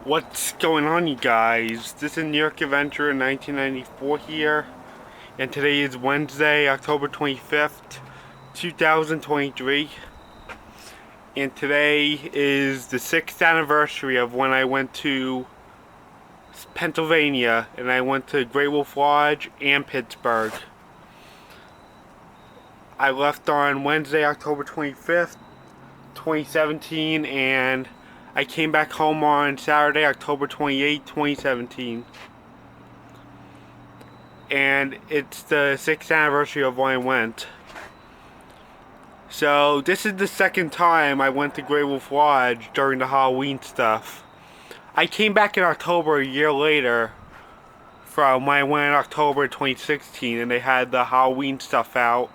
What's going on, you guys? This is New York Adventure in 1994 here, and today is Wednesday, October 25th, 2023, and today is the 6th anniversary of when I went to Pennsylvania, and I went to Great Wolf Lodge and Pittsburgh. I left on Wednesday, October 25th, 2017, and I came back home on Saturday, October 28, 2017. And it's the 6th anniversary of when I went. So this is the second time I went to Great Wolf Lodge during the Halloween stuff. I came back in October a year later from when I went in October 2016, and they had the Halloween stuff out.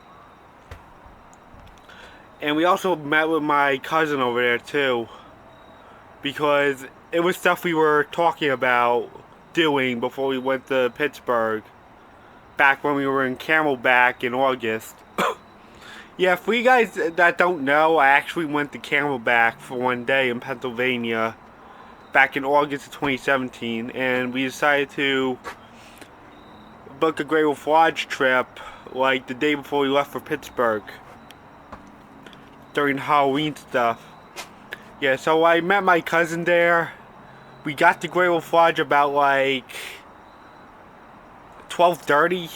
And we also met with my cousin over there too, because it was stuff we were talking about doing before we went to Pittsburgh, back when we were in Camelback in August. Yeah, for you guys that don't know, I actually went to Camelback for one day in Pennsylvania back in August of 2017, and we decided to book a Great Wolf Lodge trip like the day before we left for Pittsburgh during the Halloween stuff. Yeah, so I met my cousin there. We got to Great Wolf Lodge about like 12:30.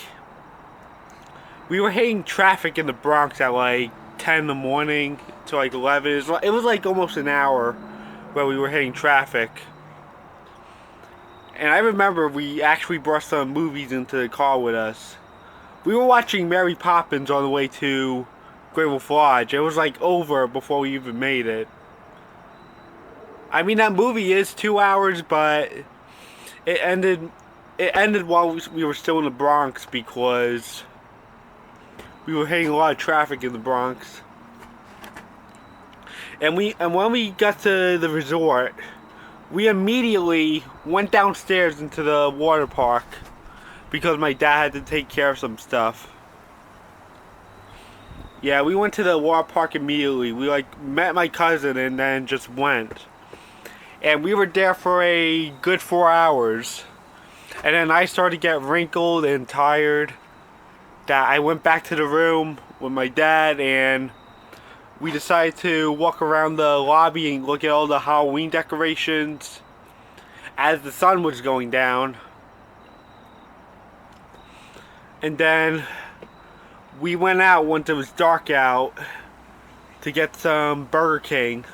We were hitting traffic in the Bronx at like 10 in the morning to like 11. It was like almost an hour where we were hitting traffic. And I remember we actually brought some movies into the car with us. We were watching Mary Poppins on the way to Great Wolf Lodge. It was like over before we even made it. I mean, that movie is 2 hours, but it ended while we were still in the Bronx because we were hitting a lot of traffic in the Bronx. And when we got to the resort, we immediately went downstairs into the water park because my dad had to take care of some stuff. Yeah, we went to the water park immediately. We like met my cousin and then just went. And we were there for a good 4 hours. And then I started to get wrinkled and tired. That I went back to the room with my dad, and we decided to walk around the lobby and look at all the Halloween decorations as the sun was going down. And then we went out once it was dark out to get some Burger King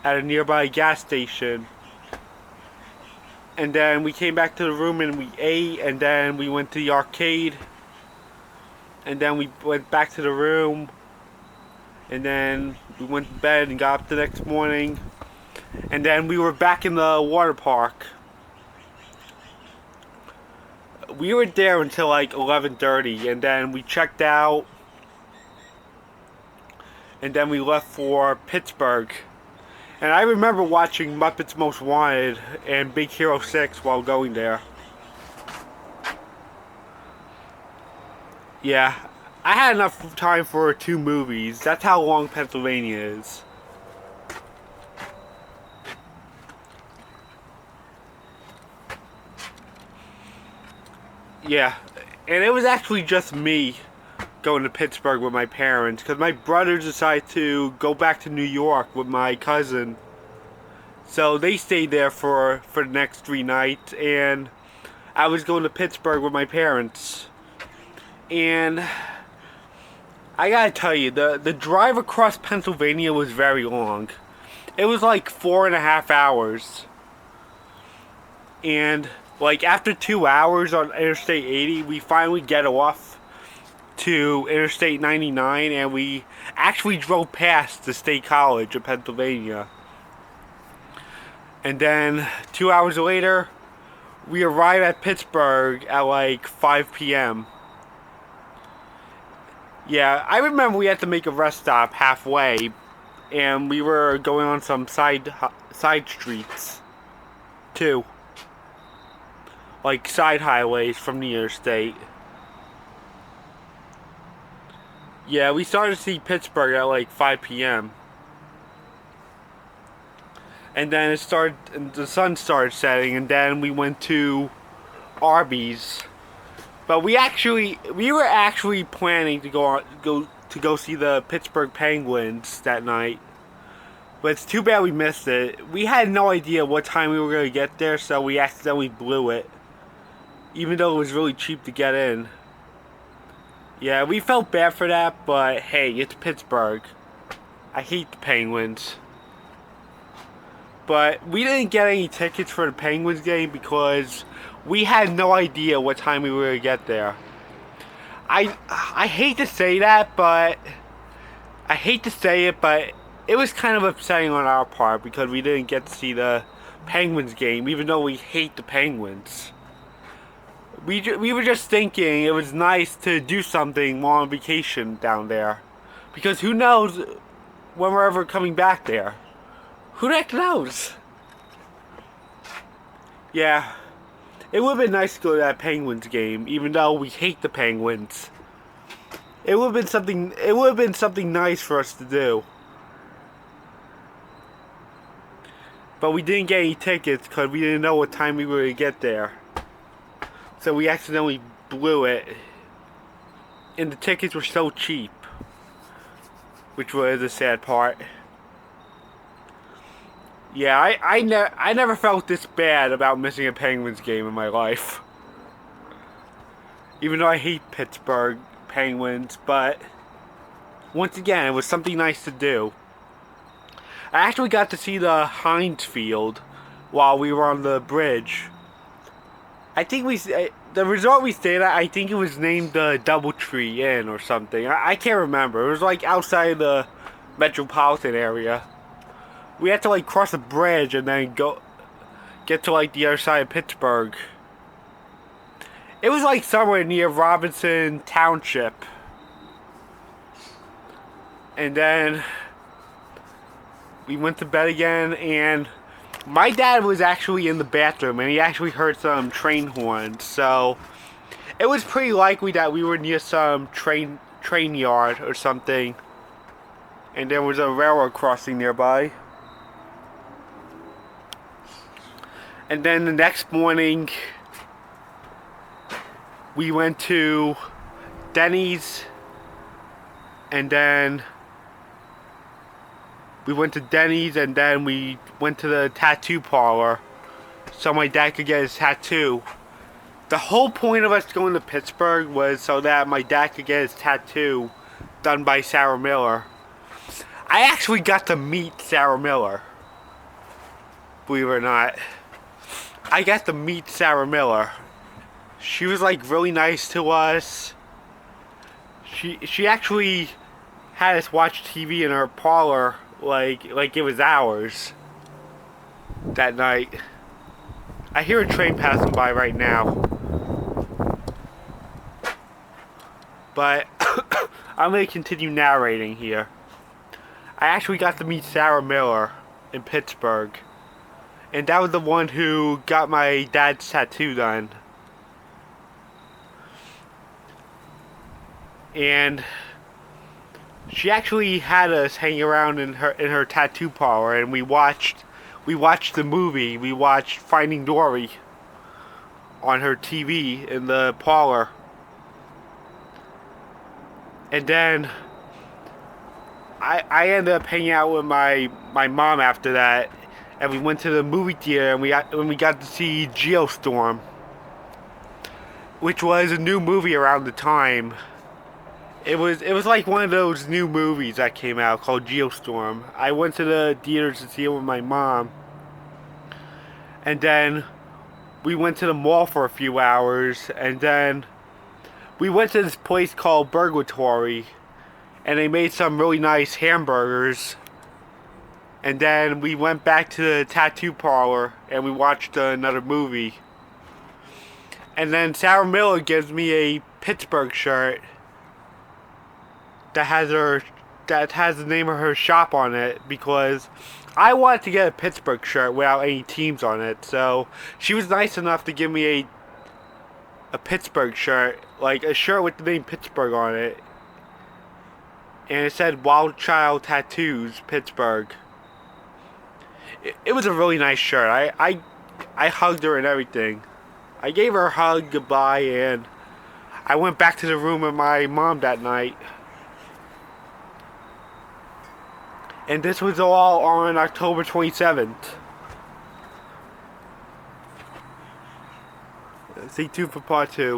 at a nearby gas station. And then we came back to the room and we ate, and then we went to the arcade, and then we went back to the room, and then we went to bed and got up the next morning, and then we were back in the water park. We were there until like 11:30, and then we checked out, and then we left for Pittsburgh. And I remember watching Muppets Most Wanted and Big Hero 6 while going there. Yeah, I had enough time for 2 movies. That's how long Pennsylvania is. Yeah, and it was actually just me going to Pittsburgh with my parents, because my brothers decided to go back to New York with my cousin, so they stayed there for the next 3 nights, and I was going to Pittsburgh with my parents. And I gotta tell you, the drive across Pennsylvania was very long. It was like 4.5 hours, and like after 2 hours on Interstate 80, we finally get off to Interstate 99, and we actually drove past the State College of Pennsylvania. And then 2 hours later, we arrived at Pittsburgh at like 5 p.m. Yeah, I remember we had to make a rest stop halfway, and we were going on some side streets too, like side highways from the interstate. Yeah, we started to see Pittsburgh at like 5 p.m. and then and the sun started setting, and then we went to Arby's. But we were actually planning to go see the Pittsburgh Penguins that night. But it's too bad we missed it. We had no idea what time we were going to get there, so we accidentally blew it. Even though it was really cheap to get in. Yeah, we felt bad for that, but hey, it's Pittsburgh. I hate the Penguins. But we didn't get any tickets for the Penguins game because we had no idea what time we were going to get there. I hate to say that, but it was kind of upsetting on our part because we didn't get to see the Penguins game, even though we hate the Penguins. We were just thinking it was nice to do something while on vacation down there. Because who knows when we're ever coming back there. Who the heck knows? Yeah, it would have been nice to go to that Penguins game, even though we hate the Penguins. It would have been something nice for us to do. But we didn't get any tickets because we didn't know what time we were going to get there. So we accidentally blew it. And the tickets were so cheap. Which was the sad part. Yeah, I never felt this bad about missing a Penguins game in my life. Even though I hate Pittsburgh Penguins, but once again, it was something nice to do. I actually got to see the Heinz Field while we were on the bridge. I think the resort we stayed at, I think it was named the Doubletree Inn or something. I can't remember. It was like outside the metropolitan area. We had to like cross a bridge and then get to like the other side of Pittsburgh. It was like somewhere near Robinson Township. And then we went to bed again, and my dad was actually in the bathroom, and he actually heard some train horns. So it was pretty likely that we were near some train yard or something, and there was a railroad crossing nearby. And then the next morning, we went to Denny's, and then we went to the tattoo parlor so my dad could get his tattoo. The whole point of us going to Pittsburgh was so that my dad could get his tattoo done by Sarah Miller. I actually got to meet Sarah Miller. Believe it or not. I got to meet Sarah Miller. She was like really nice to us. She actually had us watch TV in her parlor like it was ours that night. I hear a train passing by right now. But I'm going to continue narrating here. I actually got to meet Sarah Miller in Pittsburgh. And that was the one who got my dad's tattoo done. And she actually had us hang around in her tattoo parlor, and we watched the movie. We watched Finding Dory on her TV in the parlor. And then I ended up hanging out with my mom after that, and we went to the movie theater, and we got to see Geostorm, which was a new movie around the time. It was like one of those new movies that came out called Geostorm. I went to the theaters to see it with my mom. And then we went to the mall for a few hours, and then we went to this place called Burgatory, and they made some really nice hamburgers. And then we went back to the tattoo parlor and we watched another movie. And then Sarah Miller gives me a Pittsburgh shirt that has the name of her shop on it, because I wanted to get a Pittsburgh shirt without any teams on it. So she was nice enough to give me a Pittsburgh shirt, like a shirt with the name Pittsburgh on it. And it said Wild Child Tattoos, Pittsburgh. it was a really nice shirt. I hugged her and everything. I gave her a hug goodbye, and I went back to the room with my mom that night. And this was all on October 27th. Stay tuned for part 2.